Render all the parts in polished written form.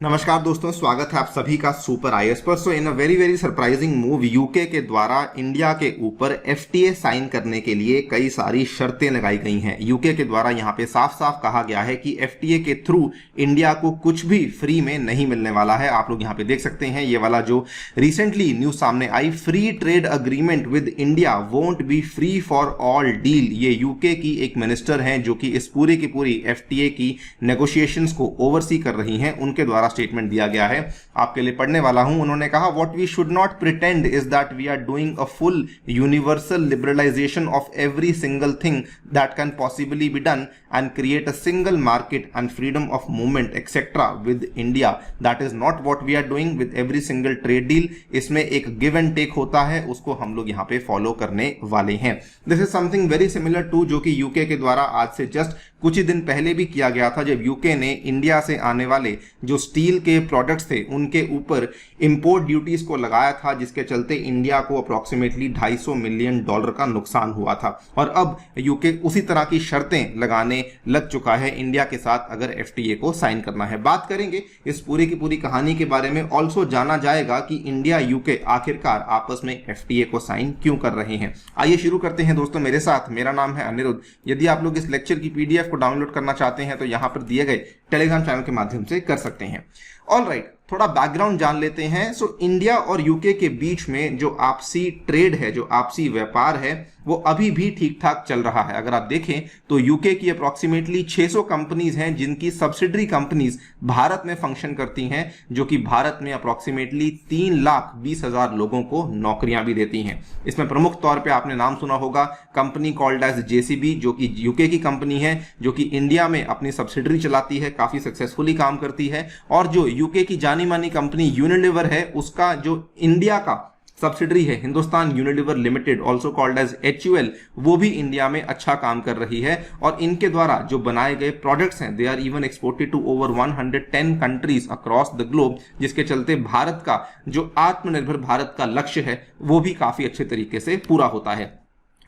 नमस्कार दोस्तों, स्वागत है आप सभी का सुपर आईएएस पर। So in a very very surprising move UK के द्वारा इंडिया के ऊपर एफटीए साइन करने के लिए कई सारी शर्तें लगाई गई हैं। यूके के द्वारा यहां पे साफ साफ कहा गया है कि एफटीए के थ्रू इंडिया को कुछ भी फ्री में नहीं मिलने वाला है। आप लोग यहां पे देख सकते हैं, ये वाला जो रिसेंटली न्यूज सामने आई, free trade agreement with India won't be free for all deal. ये यूके की एक मिनिस्टर हैं जो कि इस पूरी की पूरी एफटीए की नेगोशिएशंस को ओवरसी कर रही हैं, उनके द्वारा स्टेटमेंट दिया गया है। आपके लिए पढ़ने वाला हूं। उन्होंने कहा, what we should not pretend is that we are doing a full universal liberalisation of every single thing that can possibly be done and create a single market and freedom of movement etcetera with India. That is not what we are doing with every single trade deal. इसमें एक give and take होता है, उसको हम लोग यहां पे follow करने वाले हैं। This is something very similar to जो कि यूके के द्वारा आज से जस्ट कुछ ही दिन पहले भी किया गया था, जब यूके ने इंडिया से आने वाले जो स्टील के प्रोडक्ट्स थे उनके ऊपर इंपोर्ट ड्यूटीज को लगाया था, जिसके चलते इंडिया को अप्रोक्सीमेटली $250 मिलियन का नुकसान हुआ था। और अब यूके उसी तरह की शर्तें लगाने लग चुका है इंडिया के साथ, अगर एफटीए को साइन करना है। बात करेंगे इस पूरी की पूरी कहानी के बारे में। ऑल्सो जाना जाएगा कि इंडिया यूके आखिरकार आपस में एफटीए को साइन क्यों कर रहे हैं। आइए शुरू करते हैं दोस्तों मेरे साथ। मेरा नाम है अनिरुद्ध। यदि आप लोग इस लेक्चर की पीडीएफ को डाउनलोड करना चाहते हैं तो यहां पर दिए गए टेलीग्राम चैनल के माध्यम से कर सकते हैं। ऑलराइट, थोड़ा बैकग्राउंड जान लेते हैं। सो इंडिया और यूके के बीच में जो आपसी ट्रेड है, जो आपसी व्यापार है, वो अभी भी ठीक ठाक चल रहा है। अगर आप देखें तो यूके की अप्रोक्सीमेटली 600 कंपनीज हैं जिनकी सब्सिडरी कंपनीज भारत में फंक्शन करती हैं, जो कि भारत में अप्रोक्सीमेटली 3,20,000 लोगों को नौकरियां भी देती हैं। इसमें प्रमुख तौर पे आपने नाम सुना होगा कंपनी कॉल्ड एज जेसीबी, जो कि यूके की कंपनी है, जो कि इंडिया में अपनी सब्सिडरी चलाती है, काफी सक्सेसफुली काम करती है। और जो यूके की जानी मानी कंपनी यूनिलीवर है, उसका जो इंडिया का सब्सिडरी है Hindustan Unilever limited, also called as HUL, वो भी इंडिया में अच्छा काम कर रही है। और इनके द्वारा जो बनाए गए प्रोडक्ट्स हैं, they are even exported to over 110 countries across the globe, जिसके चलते भारत का जो आत्मनिर्भर भारत का लक्ष्य है वो भी काफी अच्छे तरीके से पूरा होता है।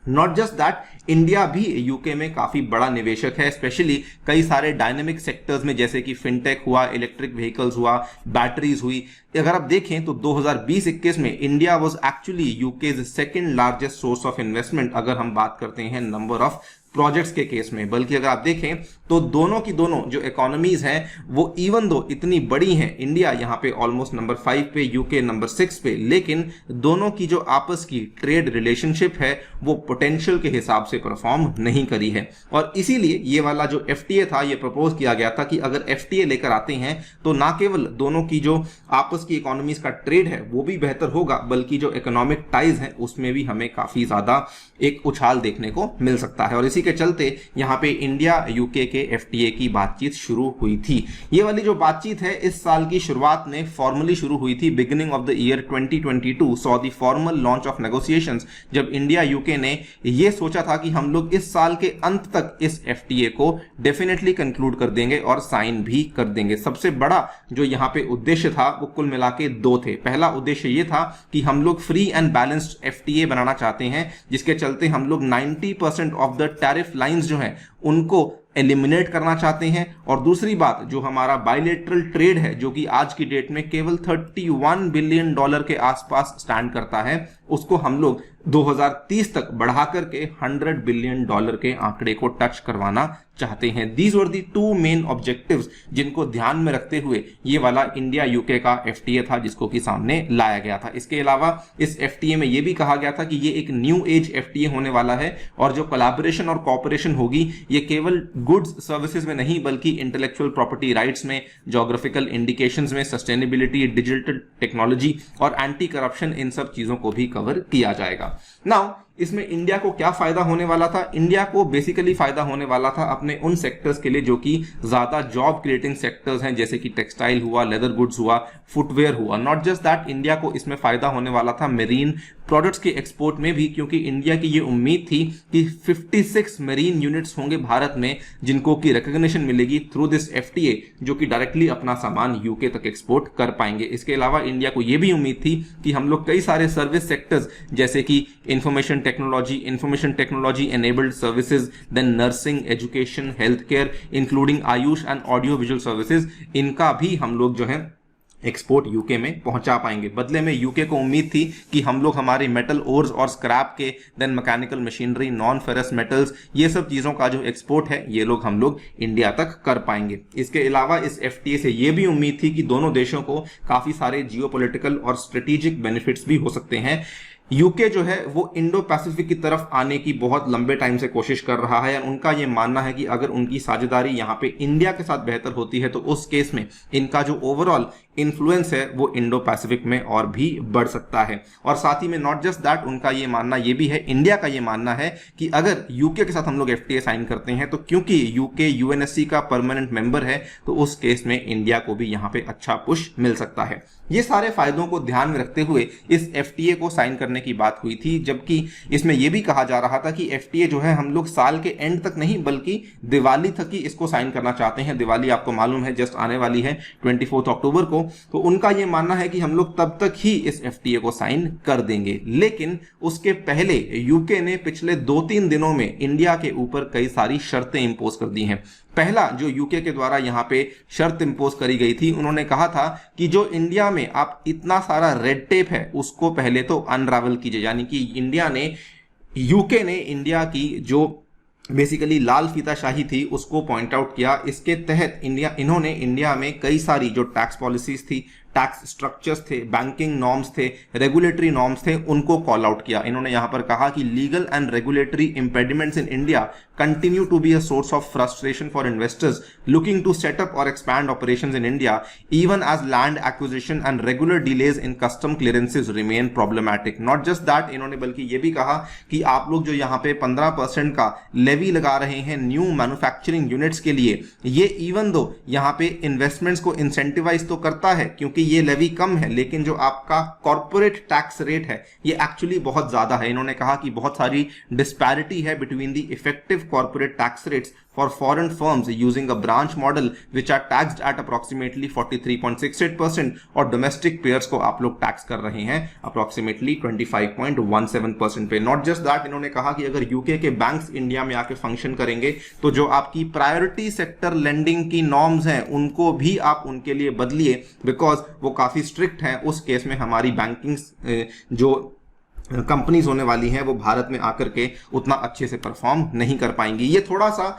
नॉट जस्ट दैट, इंडिया भी यूके में काफी बड़ा निवेशक है, स्पेशली कई सारे डायनेमिक सेक्टर्स में, जैसे कि फिनटेक हुआ, इलेक्ट्रिक व्हीकल्स हुआ, बैटरीज हुई। अगर आप देखें तो 2020-21 में India was actually UK's second largest source of investment, अगर हम बात करते हैं नंबर ऑफ प्रोजेक्ट्स के केस में। बल्कि अगर आप देखें तो दोनों की दोनों जो इकोनॉमीज हैं वो इवन दो इतनी बड़ी हैं, इंडिया यहाँ पे ऑलमोस्ट नंबर 5 पे, यूके नंबर 6 पे, लेकिन दोनों की जो आपस की ट्रेड रिलेशनशिप है वो पोटेंशियल के हिसाब से परफॉर्म नहीं करी है। और इसीलिए ये वाला जो एफटीए था, ये प्रपोज किया गया था कि अगर एफटीए लेकर आते हैं तो ना केवल दोनों की जो आपस की इकोनॉमीज का ट्रेड है वो भी बेहतर होगा, बल्कि जो इकोनॉमिक टाइज है उसमें भी हमें काफी ज्यादा एक उछाल देखने को मिल सकता है। और इसी के चलते यहां पे इंडिया यूके के एफटीए की बातचीत शुरू हुई थी। ये वाली जो बातचीत है इस साल की शुरुआत में फॉर्मली शुरू हुई थी। Beginning of the year 2022 saw the formal launch of negotiations, जब इंडिया यूके ने ये सोचा था कि हम लोग इस साल के अंत तक इस एफटीए को डेफिनेटली कंक्लूड कर देंगे और साइन भी कर देंगे। सबसे बड़ा जो यहां पे उद्देश्य था वो कुल मिला के दो थे। पहला उद्देश्य ये था कि हम लोग फ्री एंड बैलेंस्ड एफटीए बनाना चाहते हैं, जिसके चलते हम लोग 90% ऑफ द टैरिफ लाइंस जो हैं उनको एलिमिनेट करना चाहते हैं। और दूसरी बात, जो हमारा बायलेटरल ट्रेड है, जो कि आज की डेट में केवल $31 बिलियन के आसपास स्टैंड करता है, उसको हम लोग 2030 तक बढ़ा करके $100 बिलियन के आंकड़े को टच करवाना चाहते हैं। These were the two main objectives जिनको ध्यान में रखते हुए ये वाला इंडिया यूके का एफटीए था, जिसको कि सामने लाया गया था। इसके अलावा इस एफटीए में ये भी कहा गया था कि ये एक न्यू एज एफटीए होने वाला है, और जो कोलैबोरेशन और कोऑपरेशन होगी ये केवल गुड्स सर्विसेज में नहीं, बल्कि इंटेलेक्चुअल प्रॉपर्टी राइट्स में, ज्योग्राफिकल इंडिकेशंस में, सस्टेनेबिलिटी, डिजिटल टेक्नोलॉजी और एंटी करप्शन, इन सब चीजों को भी कवर किया जाएगा। नाउ इसमें इंडिया को क्या फायदा होने वाला था? इंडिया को बेसिकली फायदा होने वाला था अपने उन सेक्टर्स के लिए जो कि ज्यादा जॉब क्रिएटिंग सेक्टर्स हैं, जैसे कि टेक्सटाइल हुआ, लेदर गुड्स हुआ, फुटवेयर हुआ। नॉट जस्ट दैट, इंडिया को इसमें फायदा होने वाला था मेरीन प्रोडक्ट्स के एक्सपोर्ट में भी, क्योंकि इंडिया की ये उम्मीद थी कि 56 मेरीन यूनिट्स होंगे भारत में जिनको की रिकॉग्निशन मिलेगी थ्रू दिस एफटीए, जो कि डायरेक्टली अपना सामान यूके तक एक्सपोर्ट कर पाएंगे। इसके अलावा इंडिया को यह भी उम्मीद थी कि हम लोग कई सारे सर्विस सेक्टर्स जैसे कि information technology, information technology enabled services, then nursing, education, health care including AYUSH and audio visual services, इनका भी हम लोग जो है एक्सपोर्ट यूके में पहुंचा पाएंगे। बदले में यूके को उम्मीद थी कि हम लोग हमारे मेटल ओर्स और स्क्रैप के, then mechanical machinery, non ferrous metals, ये सब चीजों का जो एक्सपोर्ट है ये लोग हम लोग इंडिया तक कर पाएंगे। इसके अलावा इस एफटीए से ये भी उम्मीद थी कि दोनों देशों को काफी सारे जियोपॉलिटिकल और स्ट्रेटेजिक बेनिफिट्स भी हो सकते हैं। यूके जो है वो इंडो पैसिफिक की तरफ आने की बहुत लंबे टाइम से कोशिश कर रहा है। उनका ये मानना है कि अगर उनकी साझेदारी यहाँ पे इंडिया के साथ बेहतर होती है तो उस केस में इनका जो ओवरऑल इन्फ्लुएंस है वो इंडो पैसिफिक में और भी बढ़ सकता है। और साथ ही में नॉट जस्ट दैट, उनका ये मानना ये भी है, इंडिया का ये मानना है कि अगर यूके के साथ हम लोग एफटीए साइन करते हैं तो क्योंकि यूके यूएनएससी का परमानेंट मेंबर है तो उस केस में इंडिया को भी यहाँ पे अच्छा पुश मिल सकता है। ये सारे फायदों को ध्यान में रखते हुए इस एफटीए को साइन करने की बात हुई थी, जबकि इसमें यह भी कहा जा रहा था कि एफटीए जो है हम लोग साल के एंड तक नहीं बल्कि दिवाली तक ही इसको साइन करना चाहते हैं। दिवाली आपको मालूम है जस्ट आने वाली है 24 अक्टूबर को, तो उनका यह मानना है कि हम लोग तब तक ही इस एफटीए को साइन कर देंगे। लेकिन उसके पहले यूके ने पिछले 2-3 दिनों में इंडिया के ऊपर कई सारी शर्तें इंपोज कर दी हैं। पहला जो यूके के द्वारा यहां पे शर्त इंपोज करी गई थी, उन्होंने कहा था कि जो इंडिया में आप इतना सारा रेड टेप है उसको पहले तो अनरावल कीजिए। यानी कि यूके ने इंडिया की जो बेसिकली लाल फीताशाही थी उसको पॉइंट आउट किया। इसके तहत इन्होंने इंडिया में कई सारी जो टैक्स पॉलिसीज थी, टैक्स स्ट्रक्चर्स थे, बैंकिंग नॉर्म्स थे, रेगुलेटरी नॉर्म्स थे, उनको कॉल आउट किया। इन्होंने यहां पर कहा कि legal and regulatory impediments in India continue to be a source of frustration for investors looking to set up or expand operations in India, even as land acquisition and regular delays in custom clearances remain problematic. Not just that, इन्होंने बल्कि ये भी कहा कि आप लोग जो यहाँ पे 15% का लेवी लगा रहे हैं न्यू मैन्युफैक्चरिंग यूनिट्स के लिए, ये इवन दो यहाँ पे इन्वेस्टमेंट्स को इंसेंटिवाइज तो करता है क्योंकि ये लेवी कम है, लेकिन जो आपका कॉर्पोरेट टैक्स रेट है ये एक्चुअली बहुत ज्यादा है। इन्होंने कहा कि बहुत सारी डिस्पैरिटी है between the effective corporate tax rates for foreign firms using a branch model which are taxed at approximately 43.68% और domestic payers को आप लोग टैक्स कर रहे हैं approximately 25.17% पे। Not just that, इन्होंने कहा कि अगर यूके के बैंक्स इंडिया में आके फंक्शन करेंगे तो जो आपकी प्रायोरिटी सेक्टर लेंडिंग की नॉर्म्स हैं उनको भी आप उनके लिए बदलिए, बिकॉज वो काफी स्ट्रिक्ट हैं। उस केस में हमारी बैंकिंग जो कंपनीज होने वाली हैं वो भारत में आकर के उतना अच्छे से परफॉर्म नहीं कर पाएंगी। ये थोड़ा सा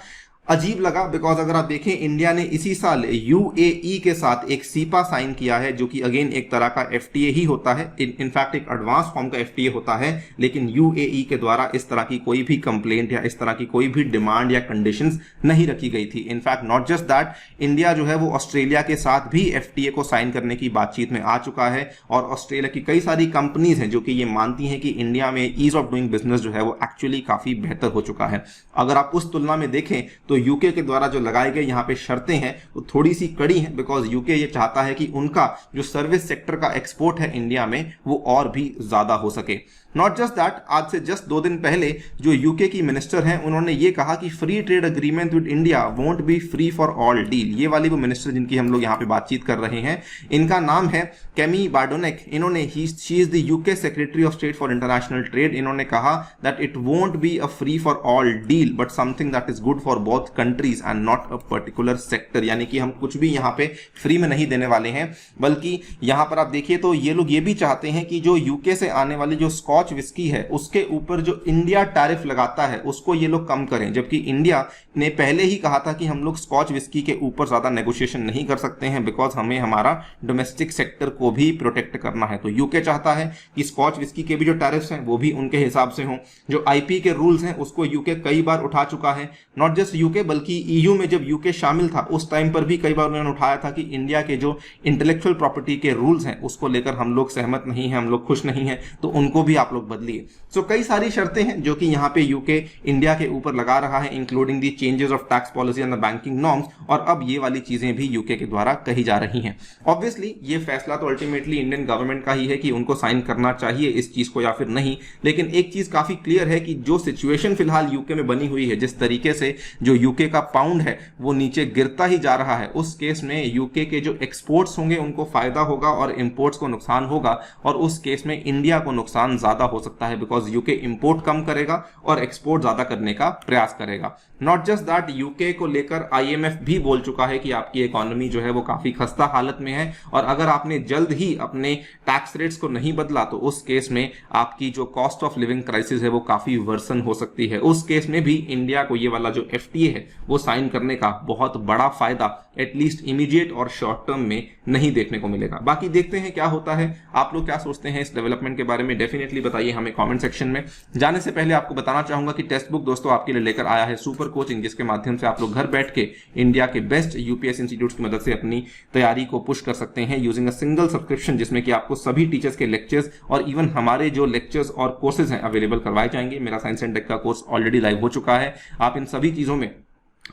अजीब लगा बिकॉज अगर आप देखें इंडिया ने इसी साल यूएई के साथ एक सीपा साइन किया है जो कि अगेन एक तरह का एफटीए ही होता है, इनफैक्ट एक एडवांस फॉर्म का एफटीए होता है, लेकिन यूएई के द्वारा इस तरह की कोई भी कंप्लेंट या इस तरह की कोई भी डिमांड या कंडीशंस नहीं रखी गई थी। In fact not just that, India जो है वो ऑस्ट्रेलिया के साथ भी एफटीए को साइन करने की बातचीत में आ चुका है और ऑस्ट्रेलिया की कई सारी कंपनीज हैं जो कि ये मानती हैं कि इंडिया में ईज ऑफ डूइंग बिजनेस जो है वो एक्चुअली काफी बेहतर हो चुका है। अगर आप उस तुलना में देखें तो यूके के द्वारा जो लगाए गए यहाँ पे शर्तें हैं वो थोड़ी सी कड़ी हैं, बिकॉज यूके ये चाहता है कि उनका जो सर्विस सेक्टर का एक्सपोर्ट है इंडिया में वो और भी ज्यादा हो सके। नॉट जस्ट दैट, आज से जस्ट 2 दिन पहले जो यूके की मिनिस्टर हैं उन्होंने ये कहा कि free trade agreement with India won't be free for all deal. ये वाली वो मिनिस्टर जिनकी हम लोग यहाँ पे बातचीत कर रहे हैं, इनका नाम है केमी बार्डोनेक। इन्होंने she is the UK secretary of state for international trade. इन्होंने कहा that it won't be a free for all deal but something that is good for both countries and not a particular sector. यानी कि हम कुछ भी यहाँ पे free में नहीं देने वाले हैं, बल्कि यहाँ पर आप देखिए तो ये लोग ये भी चाहते हैं कि जो यूके से आने वाली जो स्कॉच विस्की है उसके ऊपर जो इंडिया टैरिफ लगाता है उसको ये लोग कम करें, जबकि इंडिया ने पहले ही कहा था कि हम लोग स्कॉच विस्की के ऊपर ज्यादा नेगोशिएशन नहीं कर सकते हैं बिकॉज हमें हमारा डोमेस्टिक सेक्टर को भी प्रोटेक्ट करना है। तो यूके चाहता है कि स्कॉच विस्की के भी जो टैरिफ्स हैं वो भी उनके हिसाब से हों। जो आईपी के रूल्स हैं उसको यूके कई बार उठा चुका है, नॉट जस्ट यूके बल्कि ईयू में जब यूके शामिल था उस टाइम पर भी कई बार उन्होंने उठाया था कि इंडिया के जो इंटेलेक्चुअल प्रॉपर्टी के रूल्स हैं उसको लेकर हम लोग सहमत नहीं हैं, हम लोग खुश नहीं हैं, तो उनको भी आप लोग बदलिए। सो कई सारी शर्तें हैं जो कि यहाँ पे यूके इंडिया के ऊपर लगा रहा है, including the changes of tax policy and the banking norms, और अब ये वाली चीजें भी यूके के द्वारा कही जा रही हैं। ऑब्वियसली ये फैसला तो अल्टीमेटली इंडियन गवर्नमेंट का ही है कि उनको साइन करना चाहिए इस चीज को या फिर नहीं, लेकिन एक चीज काफी क्लियर है कि जो सिचुएशन फिलहाल यूके में बनी हुई है, जिस तरीके से जो यूके का पाउंड है वो नीचे गिरता ही जा रहा है, उस केस में यूके के जो एक्सपोर्ट्स होंगे उनको फायदा होगा और इंपोर्ट्स को नुकसान होगा, और उस केस में इंडिया को नुकसान ज्यादा हो सकता है, बिकॉज यूके इंपोर्ट कम करेगा और एक्सपोर्ट ज्यादा करने का प्रयास करेगा। नॉट जस्ट दैट, यूके को लेकर आईएमएफ भी बोल चुका है कि आपकी इकोनॉमी जो है वो काफी खस्ता हालत में है, और अगर आपने जल्द ही अपने टैक्स रेट्स को नहीं बदला तो उस केस में आपकी जो कॉस्ट ऑफ लिविंग क्राइसिस है वो काफी वर्सन हो सकती है। उस केस में भी इंडिया को ये वाला जो एफटीए है वो साइन करने का बहुत बड़ा फायदा एटलीस्ट इमीडिएट और शॉर्ट टर्म में नहीं देखने को मिलेगा। बाकी देखते हैं क्या होता है। आप लोग क्या सोचते हैं इस डेवलपमेंट के बारे में, डेफिनेटली बताइए हमें कमेंट सेक्शन में। जाने से पहले आपको बताना चाहूंगा कि टेक्स्ट बुक दोस्तों आपके लिए लेकर आया है सुपर कोचिंग, जिसके माध्यम से आप लोग घर बैठ के इंडिया के बेस्ट यूपीएस इंस्टीट्यूट्स की मदद से अपनी तैयारी को पुश कर सकते हैं यूजिंग अ सिंगल सब्सक्रिप्शन, जिसमें कि आपको सभी टीचर्स के लेक्चर्स और इवन हमारे जो लेक्चर्स और कोर्सेज हैं अवेलेबल करवाए जाएंगे। मेरा साइंस एंड टेक का कोर्स ऑलरेडी लाइव हो चुका है, आप इन सभी चीजों में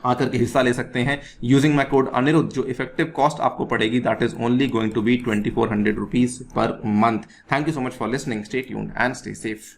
आकर के हिस्सा ले सकते हैं यूजिंग माई कोड अनिरुद्ध। जो इफेक्टिव कॉस्ट आपको पड़ेगी that is only going to be 2400 rupees per month. Thank you so much for listening, stay tuned and stay safe.